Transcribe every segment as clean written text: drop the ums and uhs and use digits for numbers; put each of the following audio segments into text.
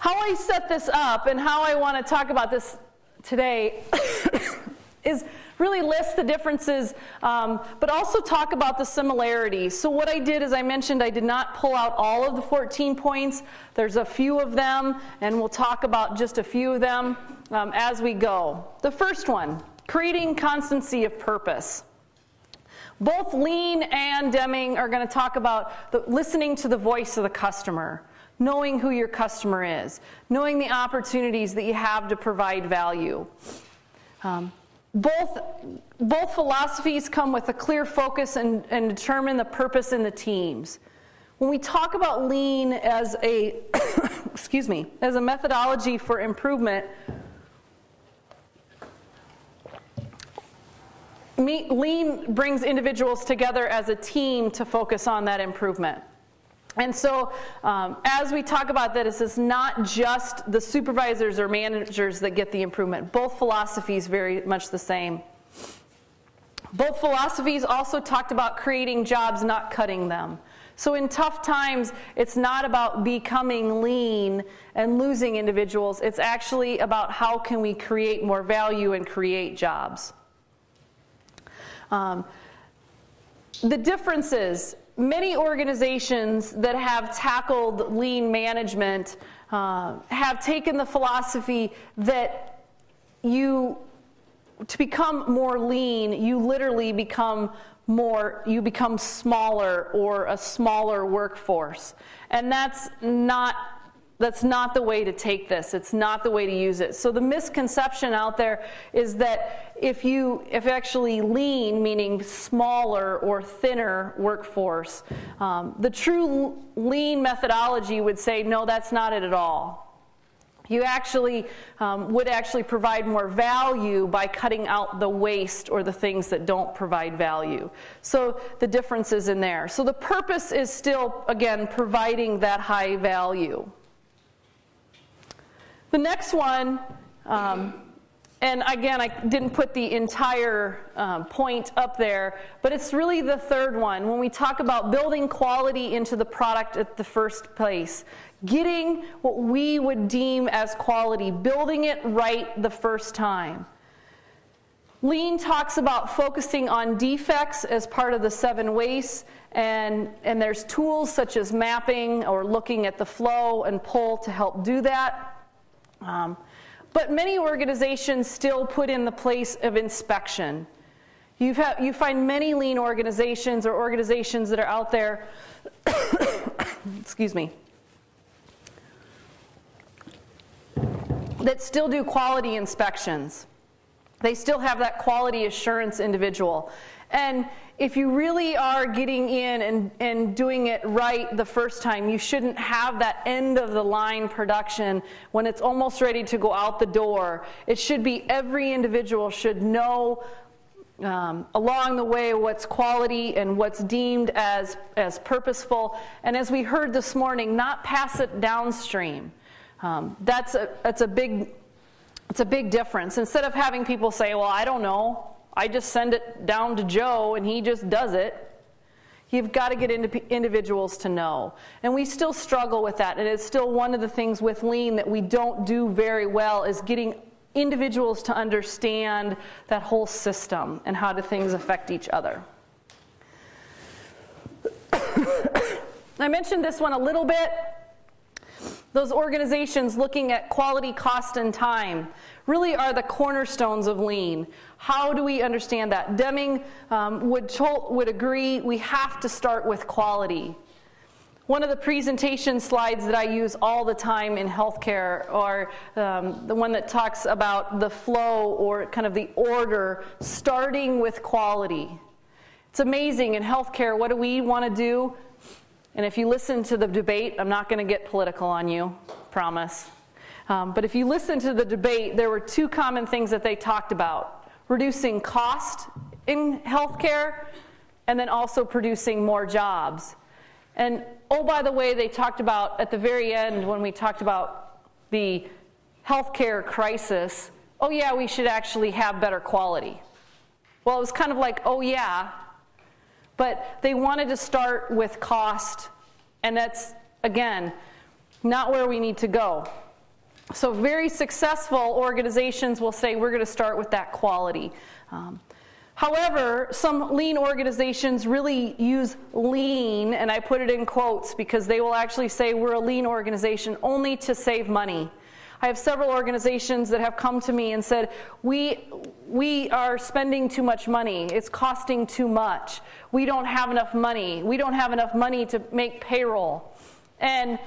How I set this up and how I want to talk about this today is really list the differences, but also talk about the similarities. So what I did, as I mentioned, I did not pull out all of the 14 points. There's a few of them, and we'll talk about just a few of them as we go. The first one, creating constancy of purpose. Both Lean and Deming are going to talk about listening to the voice of the customer, knowing who your customer is, knowing the opportunities that you have to provide value. Both philosophies come with a clear focus and determine the purpose in the teams. When we talk about Lean as a, excuse me, as a methodology for improvement, Lean brings individuals together as a team to focus on that improvement. And so as we talk about that, it's not just the supervisors or managers that get the improvement. Both philosophies very much the same. Both philosophies also talked about creating jobs, not cutting them. So in tough times, it's not about becoming lean and losing individuals. It's actually about how can we create more value and create jobs. The differences. Many organizations that have tackled lean management have taken the philosophy that to become more lean, you literally become smaller or a smaller workforce. And that's not the way to take this. It's not the way to use it. So the misconception out there is that if actually lean, meaning smaller or thinner workforce, the true lean methodology would say, no, that's not it at all. You actually would actually provide more value by cutting out the waste or the things that don't provide value. So the difference is in there. So the purpose is still, again, providing that high value. The next one, and again, I didn't put the entire point up there, but it's really the third one. When we talk about building quality into the product at the first place, getting what we would deem as quality, building it right the first time. Lean talks about focusing on defects as part of the 7 wastes, and there's tools such as mapping or looking at the flow and pull to help do that. But many organizations still put in the place of inspection. You find many lean organizations or organizations that are out there, excuse me, that still do quality inspections. They still have that quality assurance individual. And if you really are getting in and doing it right the first time, you shouldn't have that end of the line production when it's almost ready to go out the door. It should be every individual should know along the way what's quality and what's deemed as purposeful. And as we heard this morning, not pass it downstream. That's a big difference. Instead of having people say, well, I don't know, I just send it down to Joe and he just does it. You've got to get individuals to know. And we still struggle with that. And it's still one of the things with Lean that we don't do very well is getting individuals to understand that whole system and how do things affect each other. I mentioned this one a little bit. Those organizations looking at quality, cost, and time really are the cornerstones of Lean. How do we understand that? Deming would agree we have to start with quality. One of the presentation slides that I use all the time in healthcare are the one that talks about the flow or kind of the order starting with quality. It's amazing in healthcare, what do we want to do? And if you listen to the debate, I'm not going to get political on you, promise. But if you listen to the debate, there were 2 common things that they talked about. Reducing cost in healthcare, and then also producing more jobs. And oh, by the way, they talked about, at the very end, when we talked about the healthcare crisis, oh yeah, we should actually have better quality. Well, it was kind of like, oh yeah, but they wanted to start with cost, and that's, again, not where we need to go. So very successful organizations will say, we're going to start with that quality. However, some lean organizations really use lean, and I put it in quotes because they will actually say we're a lean organization only to save money. I have several organizations that have come to me and said, we are spending too much money. It's costing too much. We don't have enough money. We don't have enough money to make payroll. And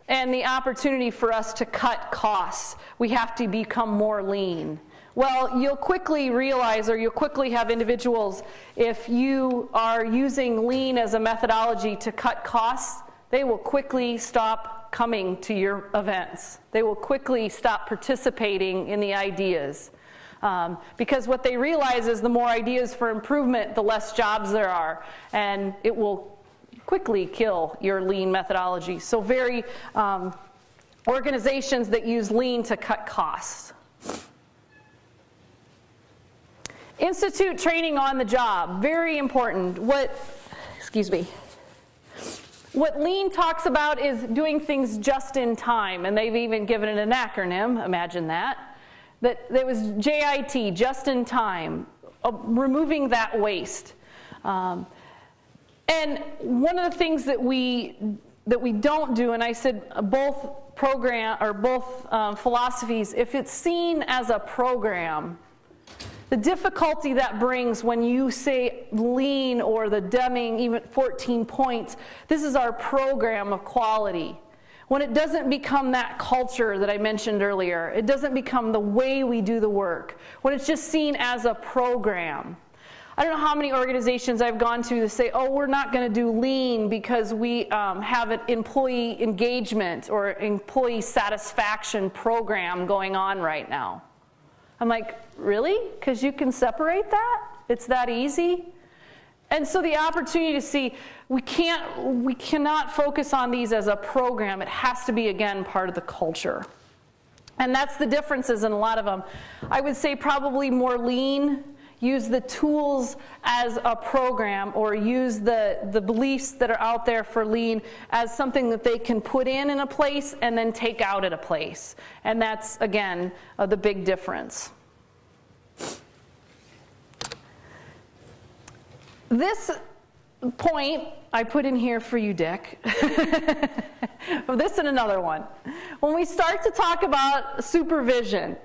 the opportunity for us to cut costs. We have to become more lean. Well, you'll quickly realize, or you'll quickly have individuals, if you are using lean as a methodology to cut costs, they will quickly stop coming to your events. They will quickly stop participating in the ideas. Because what they realize is the more ideas for improvement, the less jobs there are. And it will quickly kill your lean methodology. So organizations that use lean to cut costs. Institute training on the job, very important. What lean talks about is doing things just in time, and they've even given it an acronym, imagine that. That was JIT, just in time, removing that waste. And one of the things that we don't do, and I said both philosophies, if it's seen as a program, the difficulty that brings when you say lean or the Deming, even 14 points, this is our program of quality. When it doesn't become that culture that I mentioned earlier, it doesn't become the way we do the work, when it's just seen as a program. I don't know how many organizations I've gone to say, oh, we're not going to do lean because we have an employee engagement or employee satisfaction program going on right now. I'm like, really? Because you can separate that? It's that easy? And so the opportunity to see, we cannot focus on these as a program. It has to be, again, part of the culture. And that's the differences in a lot of them. I would say probably more lean, use the tools as a program, or use the beliefs that are out there for lean as something that they can put in a place and then take out at a place. And that's, again, the big difference. This point I put in here for you, Dick. This and another one. When we start to talk about supervision,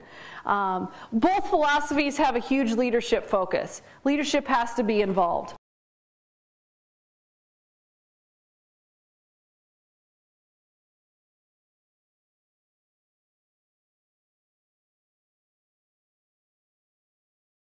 both philosophies have a huge leadership focus. Leadership has to be involved.